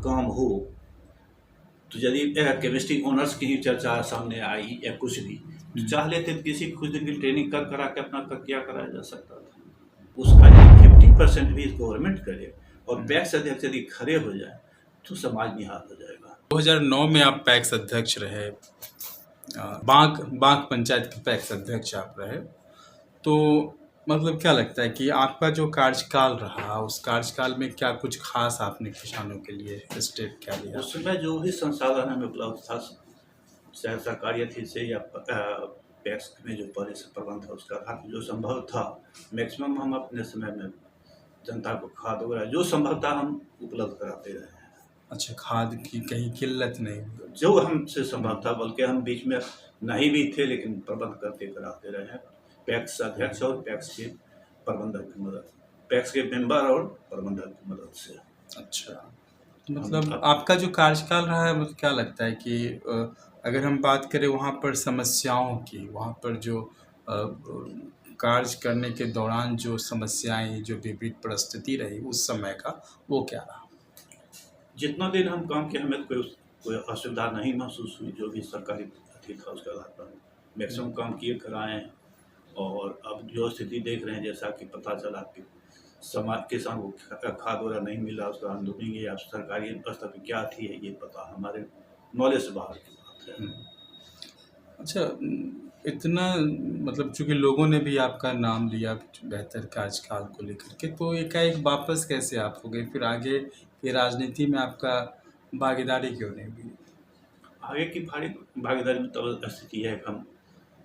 काम हो, तो यदि केमिस्ट्री ऑनर्स की ही चर्चा सामने आई या कुछ भी, तो चाह लेते तो किसी कुछ दिन की ट्रेनिंग कर करा के अपना क्या कराया जा सकता था। उसका यदि 50% भी गवर्नमेंट करे और पैक्स अध्यक्ष यदि खड़े हो जाए तो समाज निहाल हो जाएगा। 2009 में आप पैक्स अध्यक्ष रहे, बांक पंचायत के पैक्स अध्यक्ष आप रहे, तो मतलब क्या लगता है कि आपका जो कार्यकाल रहा उस कार्यकाल में क्या कुछ खास आपने किसानों के लिए स्टेप क्या लिया? उस समय जो भी संसाधन हमें उपलब्ध था, चाहे सरकारी थी से या पैक्स में जो पहले से प्रबंध था उसका था, जो संभव था मैक्सिमम हम अपने समय में जनता को खाद वगैरह जो संभव था हम उपलब्ध कराते रहे। अच्छा, खाद की कहीं किल्लत नहीं? जो हमसे संभव था, बल्कि हम बीच में नहीं भी थे लेकिन प्रबंध करते कराते रहे हैं, पैक्स अध्यक्ष और पैक्स के प्रबंधक की मदद, पैक्स के मेंबर और प्रबंधक की मदद से। अच्छा, मतलब आपका जो कार्यकाल रहा है, मुझे क्या लगता है कि अगर हम बात करें वहाँ पर समस्याओं की, वहाँ पर जो कार्य करने के दौरान जो समस्याएं, जो विविध परिस्थिति रही उस समय का, वो क्या रहा? जितना दिन हम काम किए हमें कोई असुविधा नहीं महसूस हुई। जो भी सरकारी अथी था उसके आधार पर मैक्सिमम काम किए कराएँ। और अब जो स्थिति देख रहे हैं, जैसा कि पता चला कि समाज किसान को खाद वगैरह नहीं मिला, उसका आंदोलन ये अब सरकारी व्यवस्था की क्या थी ये पता हमारे नॉलेज से बाहर की बात है। अच्छा, इतना मतलब चूँकि लोगों ने भी आपका नाम लिया बेहतर कार्यकाल को लेकर के, तो एकाएक वापस कैसे आप हो गए? फिर आगे की राजनीति में आपका भागीदारी क्यों नहीं हुई? आगे की भागीदारी में तब स्थिति है कि हम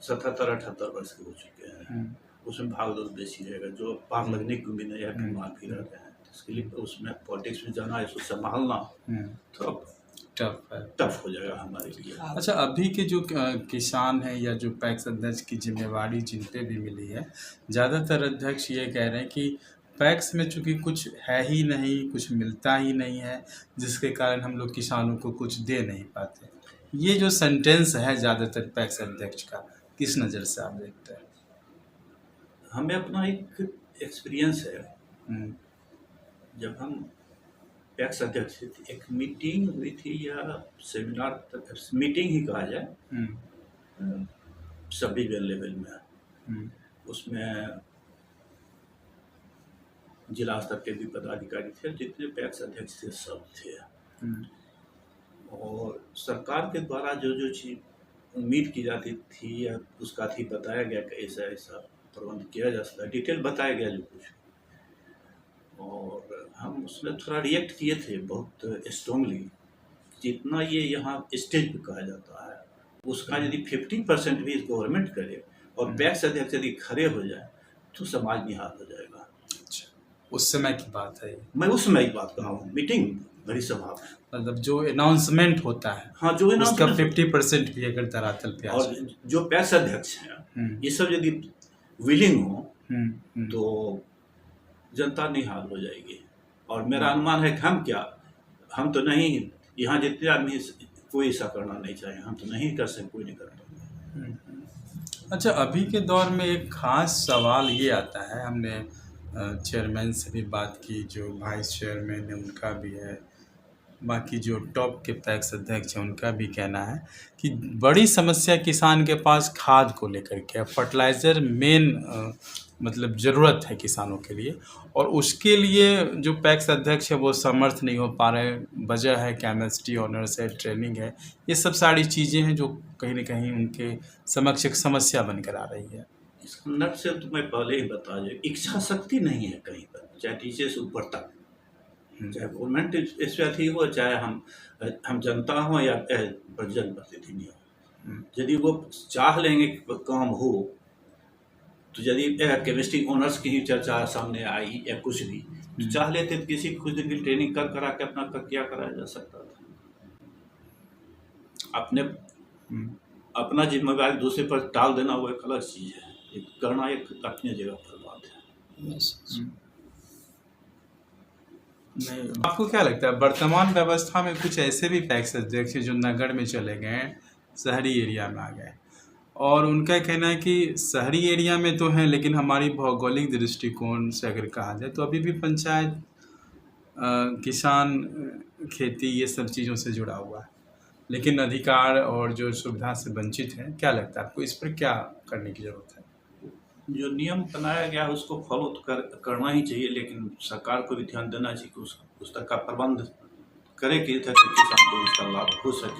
77-78 वर्ष के हो चुके हैं। उसमें भाग दौड़ बेसी रहेगा, जो पार लगने की उम्मीद नहीं है, बीमार भी रहते हैं। इसके लिए उसमें पॉलिटिक्स में जाना, इसको संभालना थोड़ा टफ हो जाएगा हमारे लिए। अच्छा, अभी के जो किसान हैं या जो पैक्स अध्यक्ष की जिम्मेवारी जिन पे भी मिली है, ज़्यादातर अध्यक्ष ये कह रहे हैं कि पैक्स में चूँकि कुछ है ही नहीं, कुछ मिलता ही नहीं है, जिसके कारण हम लोग किसानों को कुछ दे नहीं पाते। ये जो सेंटेंस है ज़्यादातर पैक्स अध्यक्ष का, किस नज़र से आप देखते हैं? हमें अपना एक एक्सपीरियंस है। जब हम पैक्स अध्यक्ष थे, एक मीटिंग हुई थी या सेमिनार तक, मीटिंग ही कहा जाए, सभी लेवल में। उसमें जिला स्तर के भी पदाधिकारी थे, जितने पैक्स अध्यक्ष थे सब थे। और सरकार के द्वारा जो चीज़ उम्मीद की जाती थी या उसका थी बताया गया कि ऐसा ऐसा प्रबंध किया जा सकता है, डिटेल बताया गया जो कुछ। और हम उसमें थोड़ा रिएक्ट किए थे बहुत स्ट्रांगली। जितना ये यहाँ स्टेज पे कहा जाता है उसका यदि 50% भी गवर्नमेंट करे और पैक्स अध्यक्ष यदि खड़े हो जाए तो समाज निहाल हो जाएगा। अच्छा, उस समय की बात है? मैं उस समय की बात कहा हूँ, मीटिंग बड़ी सभा में, मतलब जो अनाउंसमेंट होता है, हाँ, जो उसका 50% भी अगर धरातल पे आ और जो पैक्स अध्यक्ष हैं ये सब यदि विलिंग हो तो जनता निहाल हो जाएगी। और मेरा अनुमान है कि हम तो नहीं, यहाँ जितने आदमी कोई ऐसा करना नहीं चाहे, हम तो नहीं कर सकते, कोई नहीं करता। अच्छा, अभी के दौर में एक खास सवाल ये आता है, हमने चेयरमैन से भी बात की, जो वाइस चेयरमैन है उनका भी है, बाकी जो टॉप के पैक्स अध्यक्ष हैं उनका भी कहना है कि बड़ी समस्या किसान के पास खाद को लेकर के, फर्टिलाइज़र मेन मतलब ज़रूरत है किसानों के लिए, और उसके लिए जो पैक्स अध्यक्ष है वो समर्थ नहीं हो पा रहे। वजह है केमिस्ट्री ऑनर्स है, ट्रेनिंग है, ये सब सारी चीज़ें हैं जो कहीं ना कहीं उनके समक्ष एक समस्या बनकर आ रही है। इसका नट से तो मैं पहले ही बता दूं, इच्छा शक्ति नहीं है कहीं पर, चाहे नीचे से ऊपर तक, चाहे गवर्नमेंट इस पे अथी हो, चाहे हम जनता हो या जनप्रतिनिधि हो। यदि वो चाह लेंगे कि काम हो, तो यदि केमिस्ट्री ऑनर्स की ही चर्चा सामने आई या कुछ भी, तो चाह लेते तो किसी कुछ दिन की ट्रेनिंग कर करा के अपना क्या कराया जा सकता था। अपना जिम्मेदारी दूसरे पर टाल देना वो एक अलग चीज़ है, करना एक अपनी जगह पर बात है। नहीं, आपको क्या लगता है वर्तमान व्यवस्था में कुछ ऐसे भी पैक्स अध्यक्ष जो नगर में चले गए हैं, शहरी एरिया में आ गए, और उनका कहना है कि शहरी एरिया में तो हैं लेकिन हमारी भौगोलिक दृष्टिकोण से अगर कहा जाए तो अभी भी पंचायत किसान खेती ये सब चीज़ों से जुड़ा हुआ है, लेकिन अधिकार और जो सुविधा से वंचित हैं। क्या लगता है आपको, इस पर क्या करने की ज़रूरत है? जो नियम बनाया गया है उसको फॉलो तो करना ही चाहिए, लेकिन सरकार को भी ध्यान देना चाहिए कि उस तक का प्रबंध करे कि ताकि किसान को उसका लाभ हो सके।